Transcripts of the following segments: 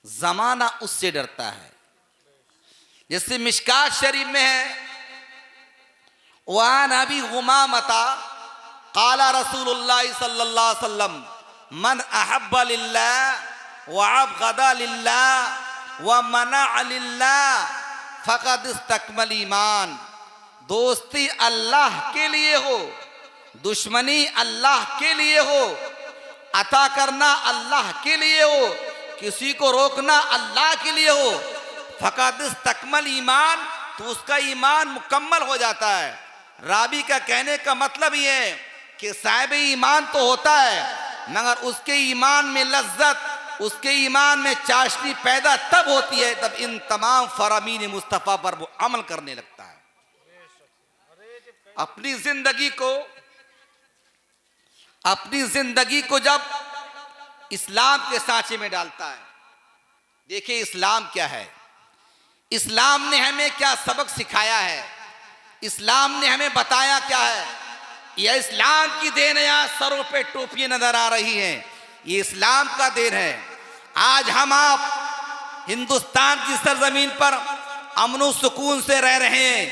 जमाना उससे डरता है। जैसे मिशकात शरीफ में है, वान अबी उमामता काला रसूलुल्लाह सल्लल्लाहु अलैहि वसल्लम मन अहब्बा लिल्लाह व अबगदा लिल्लाह व मना लिल्लाह फक़द इस्तकमल ईमान। दोस्ती अल्लाह के लिए हो, दुश्मनी अल्लाह के लिए हो, अता करना अल्लाह के लिए हो, किसी को रोकना अल्लाह के लिए हो, फक़द इस्तकमल ईमान, तो उसका ईमान मुकम्मल हो जाता है। राबी का कहने का मतलब ये है कि साहिब ईमान तो होता है, मगर उसके ईमान में लज्जत, उसके ईमान में चाशनी पैदा तब होती है जब इन तमाम फरामीन मुस्तफ़ा पर वो अमल करने लगता है। अपनी जिंदगी को जब इस्लाम के सांचे में डालता है। देखिए इस्लाम क्या है, इस्लाम ने हमें क्या सबक सिखाया है, इस्लाम ने हमें बताया क्या है। यह इस्लाम की देन है। यहाँ सरों पे टोपियां नजर आ रही हैं, ये इस्लाम का देन है। आज हम आप हिंदुस्तान की सरजमीन पर अमन सुकून से रह रहे हैं,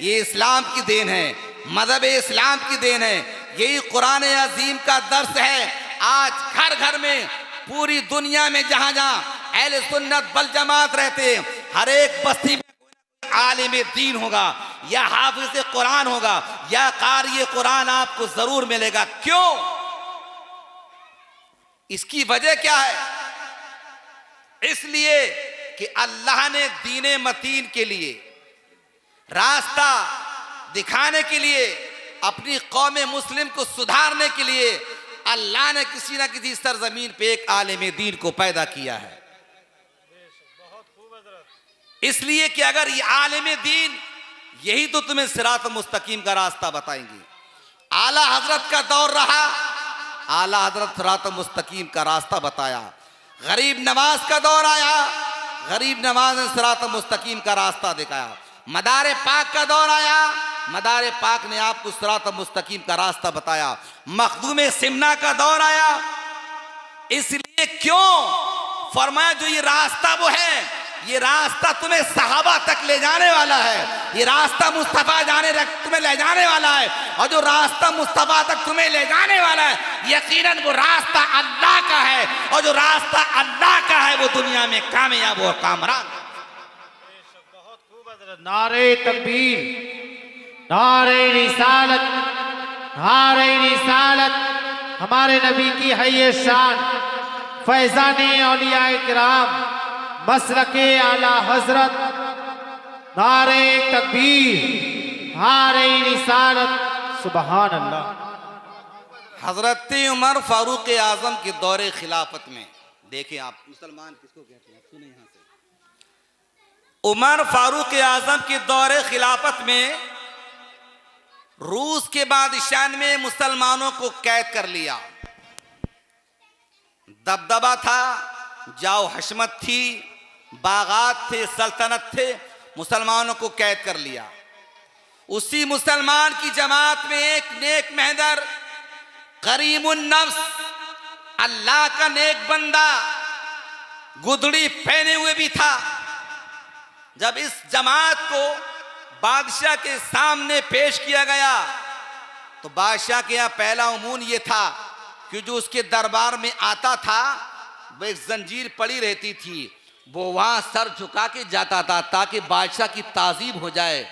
ये इस्लाम की देन है, मजहब इस्लाम की देन है। यही कुरान अजीम का दर्स है। आज घर घर में, पूरी दुनिया में जहां जहां अहले सुन्नत वल जमात रहते हैं, हर एक बस्ती में आलिम दीन होगा या हाफिज कुरान होगा या कारी कुरान आपको जरूर मिलेगा। क्यों? इसकी वजह क्या है? इसलिए कि अल्लाह ने दीने मतीन के लिए, रास्ता दिखाने के लिए, अपनी कौम मुस्लिम को सुधारने के लिए अल्लाह ने किसी ना किसी सरजमीन पे एक आलिम दीन को पैदा किया है। इसलिए कि अगर ये आलिम दीन, यही तो तुम्हें सिरात मुस्तकीम का रास्ता बताएंगे। आला हजरत का दौर रहा, आला हजरत सिरात मुस्तकीम का रास्ता बताया। गरीब नवाज का दौर आया, गरीब नवाज ने सिरात मुस्तकीम का रास्ता दिखाया। मदार पाक का दौर आया, मदार पाक ने आपको सिरात मुस्तकीम का रास्ता बताया। मखदूम सिमना का दौर आया। इसलिए क्यों फरमाया जो ये रास्ता वो है, ये रास्ता तुम्हें सहाबा तक ले जाने वाला है, ये रास्ता मुस्तफा तुम्हें ले जाने वाला है। और जो रास्ता मुस्तफा तक तुम्हें ले जाने वाला है, यकीनन वो रास्ता अल्लाह का है, और जो रास्ता अल्लाह का है वो दुनिया में कामयाब और कामरान। नारे तकबीर, नारे रिसालत, नारे रिसालत। हमारे नबी की है ये शान, फैज़ाने औलिया किराम, मसलके आला हजरत। नारे तकबीर, नारे रिसालत, सुबहान अल्लाह। हजरत उमर फारूक आजम के दौरे खिलाफत में, देखें आप मुसलमान किसको कहते हैं, सुने यहां से। उमर फारूक आजम के दौरे खिलाफत में रूस के बादशाह ने मुसलमानों को कैद कर लिया। दबदबा था, जाओ हशमत थी, बागात थे, सल्तनत थे, मुसलमानों को कैद कर लिया। उसी मुसलमान की जमात में एक नेक महदर, करीमुन नफ्स, अल्लाह का नेक बंदा, गुदड़ी पहने हुए भी था। जब इस जमात को बादशाह के सामने पेश किया गया तो बादशाह के यहाँ पहला उमून ये था कि जो उसके दरबार में आता था वो एक जंजीर पड़ी रहती थी, वो वहाँ सर झुका के जाता था ताकि बादशाह की ताज़ीब हो जाए।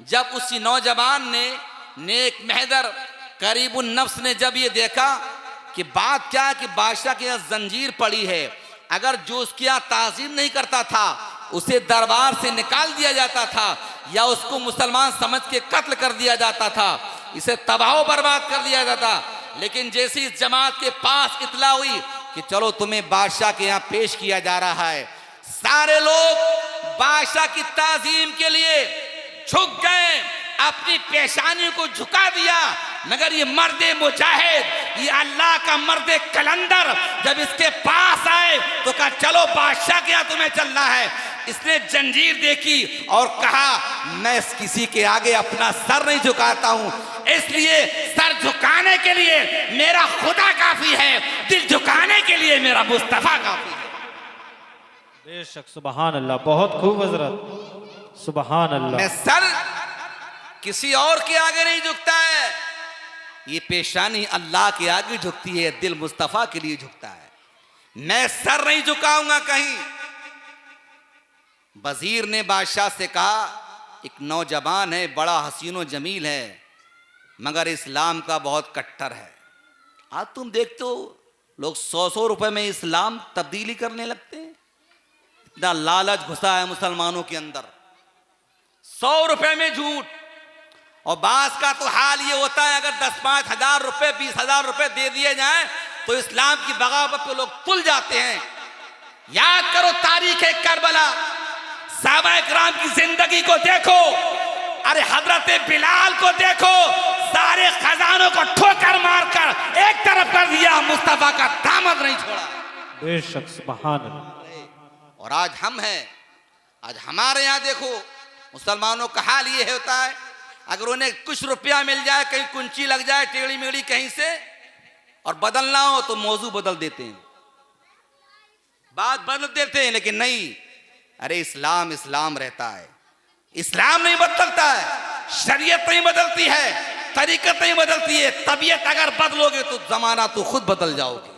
जब उसी नौजवान ने, नेक महदर करीबुन नफ्स ने जब ये देखा कि बात क्या है कि बादशाह के यहाँ जंजीर पड़ी है, अगर जो उसके यहाँ ताज़ीब नहीं करता था उसे दरबार से निकाल दिया जाता था या उसको मुसलमान समझ के कत्ल कर दिया जाता था, इसे तबाह बर्बाद कर दिया जाता। लेकिन जैसी इस जमात के पास इतला हुई कि चलो तुम्हें बादशाह के यहाँ पेश किया जा रहा है, सारे लोग बादशाह की ताजीम के लिए झुक गए, अपनी पेशानी को झुका दिया। मगर ये मर्द मुजाहिद, ये अल्लाह का मर्द कलंदर जब इसके पास आए तो कहा चलो बादशाह के यहाँ तुम्हें चलना है। इसने जंजीर देखी और कहा मैं किसी के आगे अपना सर नहीं झुकाता हूं, इसलिए सर झुकाने के लिए मेरा खुदा काफी है, दिल झुकाने के लिए मेरा मुस्तफा काफी है। बेशक सुबहान अल्लाह, बहुत खूब हजरत, सुबहान अल्लाह। मैं सर किसी और के आगे नहीं झुकता है, ये पेशानी अल्लाह के आगे झुकती है, दिल मुस्तफा के लिए झुकता है। मैं सर नहीं झुकाऊंगा कहीं। वजीर ने बादशाह से कहा, एक नौजवान है, बड़ा हसीनो जमील है, मगर इस्लाम का बहुत कट्टर है। आज तुम देखते हो लोग 100-100 रुपए में इस्लाम तब्दीली करने लगते हैं। इतना लालच घुसा है मुसलमानों के अंदर। 100 रुपए में झूठ। और बास का तो हाल ये होता है, अगर 10-5 हजार रुपए 20,000 रुपए दे दिए जाएं तो इस्लाम की बगावत पे लोग तुल जाते हैं। याद करो तारीख करबला, साहबा इकराम की जिंदगी को देखो, अरे हजरत बिलाल को देखो, सारे खजानों को ठोकर मारकर एक तरफ कर दिया, मुस्तफा का दामन नहीं छोड़ा। बेशक सुबहान अल्लाह। और आज हम हैं, आज हमारे यहाँ देखो मुसलमानों का हाल ये होता है, अगर उन्हें कुछ रुपया मिल जाए, कहीं कुंची लग जाए टेढ़ी मेढ़ी कहीं से, और बदलना हो तो मौजू बदल देते हैं, बात बदल देते हैं। लेकिन नहीं, अरे इस्लाम इस्लाम रहता है, इस्लाम नहीं बदलता है, शरीयत नहीं बदलती है, तरीकत नहीं बदलती है। तबीयत अगर बदलोगे तो जमाना तो खुद बदल जाओगे।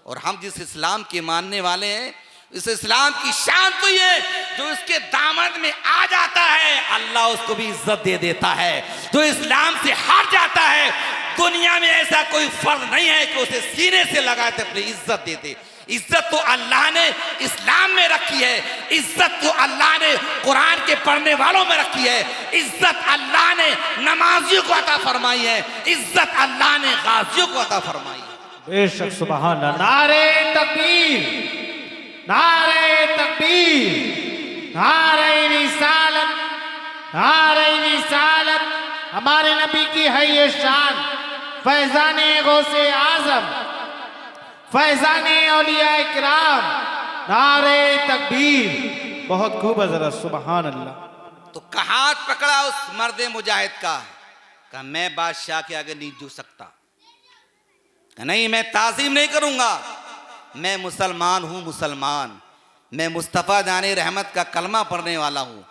और हम जिस इस्लाम के मानने वाले हैं, इस इस्लाम की शान तो ये, जो इसके दामन में आ जाता है अल्लाह उसको भी इज्जत दे देता है। जो इस्लाम से हट जाता है, दुनिया में ऐसा कोई फर्ज नहीं है कि उसे सीने से लगाए तो अपनी इज्जत दे दे। इज्जत तो अल्लाह ने इस्लाम में रखी है, इज्जत तो अल्लाह ने कुरान के पढ़ने वालों में रखी है, इज्जत अल्लाह ने नमाजियों को अता फरमाई है, इज्जत अल्लाह ने गाजियों को अता फरमाई है। बेशक सुबहान अल्लाह। नारे तकबीर, नारे तकबीर, नारे रिसालत, नारे रिसालत। हमारे नबी की है ये शान, फैजाने गौसे आजम, फैजाने औलिया इकराम, नारे तकबीर। बहुत खूब हजरत, सुबहान अल्लाह। तो हाथ पकड़ा उस मर्द मुजाहिद का, कहा मैं बादशाह के आगे नहीं झुक सकता, नहीं मैं ताजीम नहीं करूंगा, मैं मुसलमान हूं, मुसलमान, मैं मुस्तफा जाने रहमत का कलमा पढ़ने वाला हूं।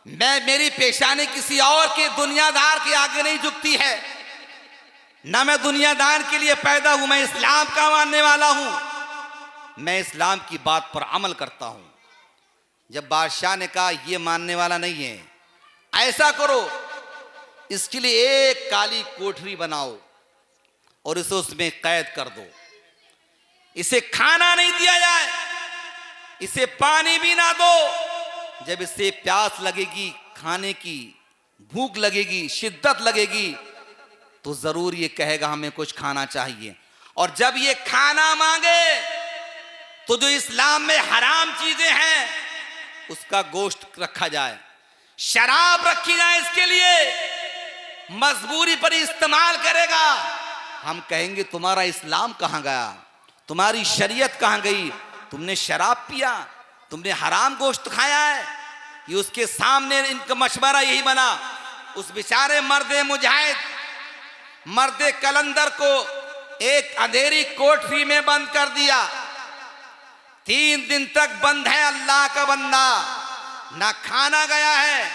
मैं, मेरी पेशानी किसी और के दुनियादार के आगे नहीं झुकती है, ना मैं दुनियादार के लिए पैदा हूं, मैं इस्लाम का मानने वाला हूं, मैं इस्लाम की बात पर अमल करता हूं। जब बादशाह ने कहा यह मानने वाला नहीं है, ऐसा करो, इसके लिए एक काली कोठरी बनाओ और इसे उसमें कैद कर दो, इसे खाना नहीं दिया जाए, इसे पानी भी ना दो। जब इसे प्यास लगेगी, खाने की भूख लगेगी, शिद्दत लगेगी, तो जरूर ये कहेगा हमें कुछ खाना चाहिए। और जब ये खाना मांगे तो जो इस्लाम में हराम चीजें हैं उसका गोश्त रखा जाए, शराब रखी जाए, इसके लिए मजबूरी पर इस्तेमाल करेगा। हम कहेंगे तुम्हारा इस्लाम कहां गया, तुम्हारी शरीयत कहां गई, तुमने शराब पिया, तुमने हराम गोश्त खाया है। ये उसके सामने इनका मशवरा यही बना। उस बेचारे मर्द मुजाहिद, मर्द कलंदर को एक अंधेरी कोठरी में बंद कर दिया। 3 दिन तक बंद है अल्लाह का बंदा, ना खाना गया है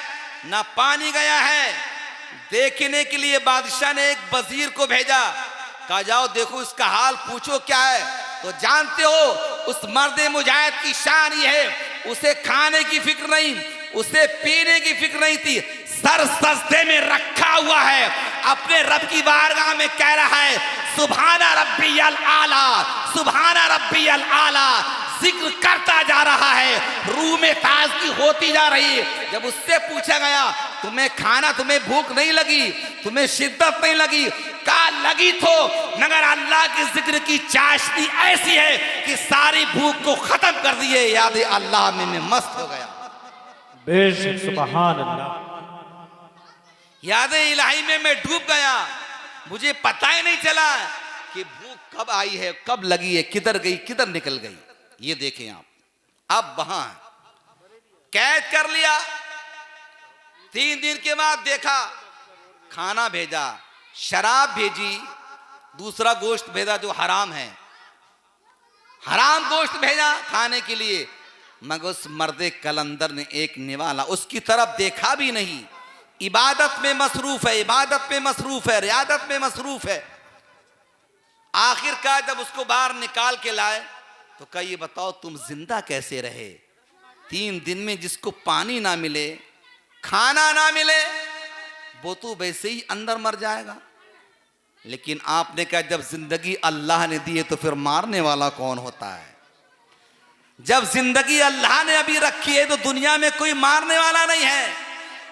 ना पानी गया है। देखने के लिए बादशाह ने एक वजीर को भेजा, कहा जाओ देखो इसका हाल पूछो क्या है। तो जानते हो उस मर्द मुजाहिद की शान ये है, उसे खाने की फिक्र नहीं, उसे पीने की फिक्र नहीं थी, सर सजदे में रखा हुआ है, अपने रब की बारगाह में कह रहा है सुभाना रब्बियल आला, सुभाना रब्बियल आला, जिक्र करता जा रहा है, रूह में ताजगी होती जा रही है। जब उससे पूछा गया तुम्हें खाना, तुम्हें भूख नहीं लगी, तुम्हें शिद्दत नहीं लगी, का लगी तो, मगर अल्लाह के जिक्र की चाशनी ऐसी है कि सारी भूख को खत्म कर दिए, याद अल्लाह में मैं मस्त हो गया। बेशक सुभान अल्लाह। याद इलाही में मैं डूब गया, मुझे पता ही नहीं चला कि भूख कब आई है, कब लगी है, किधर गई, किधर निकल गई। ये देखें आप, अब वहां कैद कर लिया। 3 दिन के बाद देखा, खाना भेजा, शराब भेजी, दूसरा गोश्त भेजा जो हराम है, हराम गोश्त भेजा खाने के लिए। मगर उस मर्द कलंदर ने एक निवाला उसकी तरफ देखा भी नहीं। इबादत में मसरूफ है, इबादत में मसरूफ है, रियादत में मसरूफ है। आखिरकार जब उसको बाहर निकाल के लाए तो कहा ये बताओ तुम जिंदा कैसे रहे? 3 दिन में जिसको पानी ना मिले, खाना ना मिले, वो तो वैसे ही अंदर मर जाएगा। लेकिन आपने कहा जब जिंदगी अल्लाह ने दी है तो फिर मारने वाला कौन होता है? जब जिंदगी अल्लाह ने अभी रखी है तो दुनिया में कोई मारने वाला नहीं है।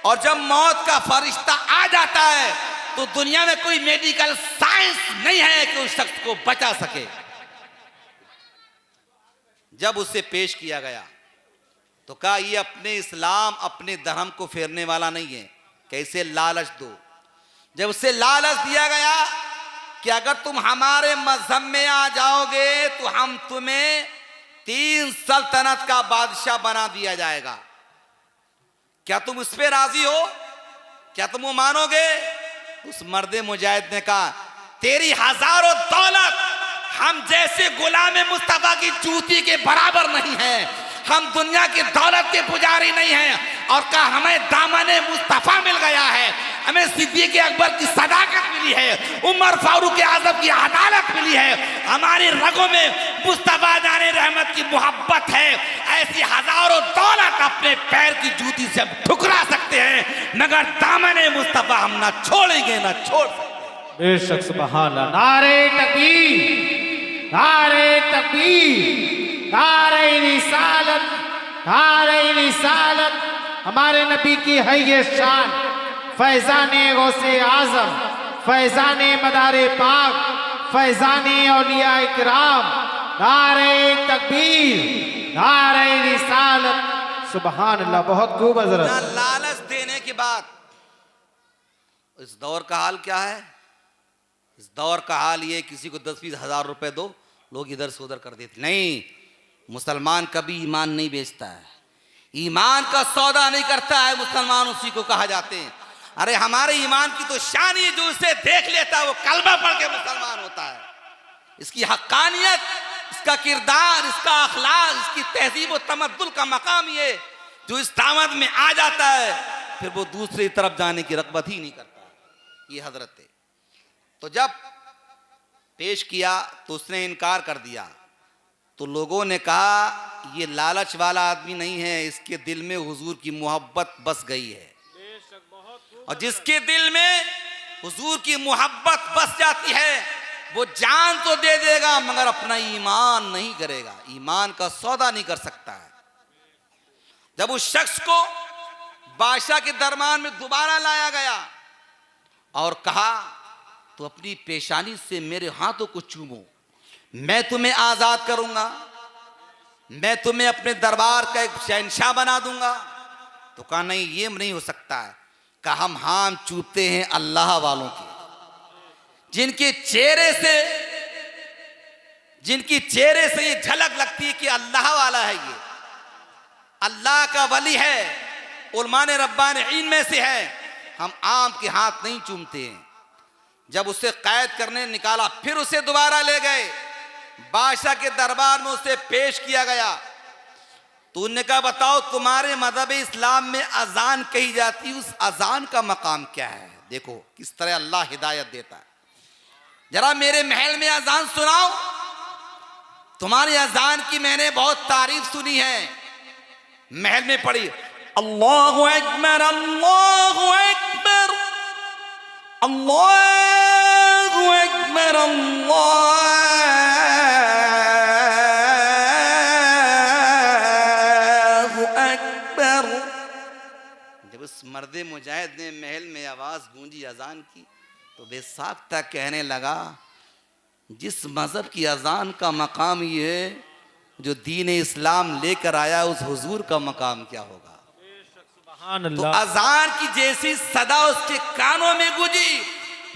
और जब मौत का फरिश्ता आ जाता है तो दुनिया में कोई मेडिकल साइंस नहीं है कि उस शख्स को बचा सके। जब उसे पेश किया गया तो कहा ये अपने इस्लाम अपने धर्म को फेरने वाला नहीं है, कैसे लालच दो। जब उसे लालच दिया गया कि अगर तुम हमारे मजहब में आ जाओगे तो हम तुम्हें 3 सल्तनत का बादशाह बना दिया जाएगा, क्या तुम उस पर राजी हो? क्या तुम वो मानोगे? उस मर्दे मुजाहिद ने कहा तेरी हजारों दौलत हम जैसे गुलाम मुस्तफा की जूती के बराबर नहीं है। हम दुनिया की दौलत के पुजारी नहीं हैं। और कहा हमें दामने मुस्तफा मिल गया है, हमें सिद्दीक़ अकबर की सदाकत मिली है, उमर फारूक आजम की अदालत मिली है, हमारी रगों में मुस्तफा जाने रहमत की मोहब्बत है। ऐसी हजारों दौलत अपने पैर की जूती से हम ठुकरा सकते हैं, मगर दामने मुस्तफा हम ना छोड़ेंगे ना छोड़ सकते। बेशक सुभान अल्लाह। नारे तकबीर, नारे तकबीर, नारे रिसालत, नारे रिसालत। हमारे नबी की है ये शान, फैजाने गौसे आजम, फैजाने मदारे पाक, फैजाने औलिया इकराम। नारे तकबीर, नारे रिसालत। सुभान अल्लाह। बहुत खूब हजरत। ना लालच देने के बाद इस दौर का हाल क्या है? इस दौर का हाल ये किसी को 10-20 हजार रुपए दो, लोग इधर से उधर कर देते। नहीं, मुसलमान कभी ईमान नहीं बेचता है, ईमान का सौदा नहीं करता है। मुसलमान उसी को कहा जाते हैं। अरे हमारे ईमान की तो शान ही जो उसे देख लेता है वो कलमा पढ़ के मुसलमान होता है। इसकी हक्कानियत, इसका किरदार, इसका अखलाक, इसकी तहजीब व तमद्दुल का मकाम ये जो इस दावत में आ जाता है फिर वो दूसरी तरफ जाने की रग़बत ही नहीं करता। ये हजरत है। तो जब पेश किया तो उसने इनकार कर दिया। तो लोगों ने कहा ये लालच वाला आदमी नहीं है, इसके दिल में हुजूर की मोहब्बत बस गई है। और जिसके दिल में हुजूर की मोहब्बत बस जाती है वो जान तो दे देगा मगर अपना ईमान नहीं करेगा, ईमान का सौदा नहीं कर सकता है। जब उस शख्स को बादशाह के दरबार में दोबारा लाया गया और कहा तो अपनी पेशानी से मेरे हाथों को चूमो, मैं तुम्हें आजाद करूंगा, मैं तुम्हें अपने दरबार का एक शहंशाह बना दूंगा। तो कहा नहीं, ये नहीं हो सकता है। कहा हम हाथ चूमते हैं अल्लाह वालों के, जिनकी चेहरे से ये झलक लगती है कि अल्लाह वाला है, ये अल्लाह का वली है, उलमा ने रब्बानीन में से है। हम आम के हाथ नहीं चूमते हैं। जब उसे कैद करने निकाला फिर उसे दोबारा ले गए, बादशाह के दरबार में उसे पेश किया गया। तो उन्होंने कहा बताओ तुम्हारे मजहब इस्लाम में अजान कही जाती है, उस अजान का मकाम क्या है? देखो किस तरह अल्लाह हिदायत देता है। जरा मेरे महल में अजान सुनाओ। तुम्हारी अजान की मैंने बहुत तारीफ सुनी है, महल में पढ़ी अल्लाहु अकबर अल्लाहु अकबर अल्लाहु अकबर अल्लाहु अकबर। जब उस मर्दे मुजाहिद ने महल में आवाज गूंजी अजान की तो बेसाख्ता कहने लगा जिस मजहब की अजान का मकाम ये है, जो दीन इस्लाम लेकर आया उस हुजूर का मकाम क्या होगा? तो अजान की जैसी सदा उसके कानों में गूंजी,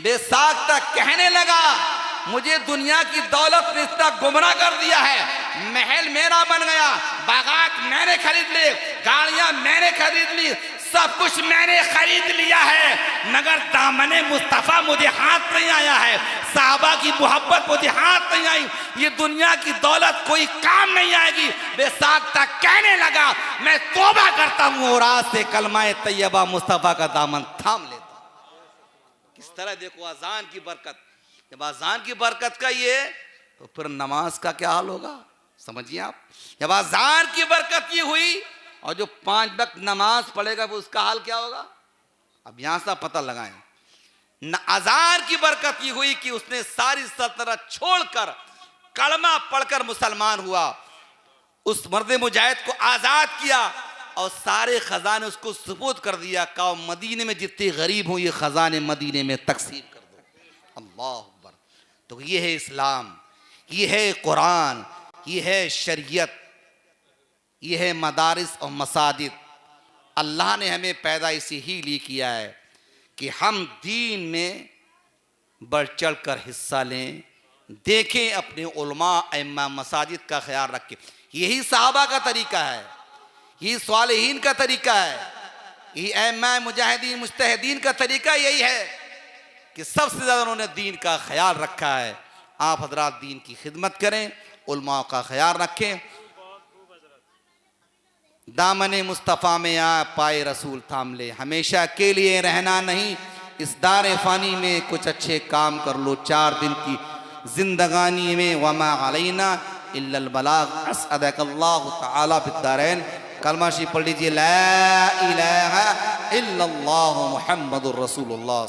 बेसाख्ता कहने लगा मुझे दुनिया की दौलत ने इतना गुमराह कर दिया है, महल मेरा बन गया, बागात मैंने खरीद ली, गाड़ियां मैंने खरीद ली, सब कुछ मैंने खरीद लिया है, मगर दामने मुस्तफा मुझे हाथ नहीं आया है। साहबा की मोहब्बत मुझे हाथ नहीं आई, ये दुनिया की दौलत कोई काम नहीं आएगी। बेसाख्ता कहने लगा मैं तौबा करता हूँ और आज से कलमाए तैयबा मुस्तफ़ा का दामन थाम लेता हूँ। किस तरह देखो अजान की बरकत, जब अजान की बरकत का ये तो फिर नमाज का क्या हाल होगा समझिए आप। जब अजान की बरकत ये हुई और जो 5 वक्त नमाज पढ़ेगा वो उसका हाल क्या होगा, अब यहां से पता लगाएं। न अजान की बरकत ये हुई कि उसने सारी सल्तनत छोड़कर कलमा पढ़कर मुसलमान हुआ, उस मर्द मुजाहिद को आजाद किया और सारे खजाने उसको सुपुर्द कर दिया। कहा मदीने में जितने गरीब हों ये खजाने मदीने में तकसीम कर दो। अल्लाह अकबर। तो ये है इस्लाम, ये है कुरान, ये है शरीयत, ये है मदारिस और मसाजिद। अल्लाह ने हमें पैदा इसी ही लिए किया है कि हम दीन में बढ़ चढ़ कर हिस्सा लें, देखें अपने उलमा इमाम मसाजिद का ख्याल रखें। यही सहाबा का तरीका है, यही स्वालिहीन का तरीका है, यही इमाम मुजाहिदीन मुज्तहिदीन का तरीका यही है कि सबसे ज़्यादा उन्होंने दीन का ख्याल रखा है। आप हजरात दीन की खिदमत करें, उलमा का ख्याल रखें, दामने मुस्तफ़ा में आ पाए रसूल थाम ले। हमेशा के लिए रहना नहीं, इस दारे फ़ानी में कुछ अच्छे काम कर लो। 4 दिन की जिंदगानी में वमा अलैना इल्लल बलाग। असअदकल्लाहु तआला बिद्दारैन। कलमा शरीफ पढ़ लीजिए, ला इलाहा इल्लल्लाहु मुहम्मदुर रसूलुल्लाह।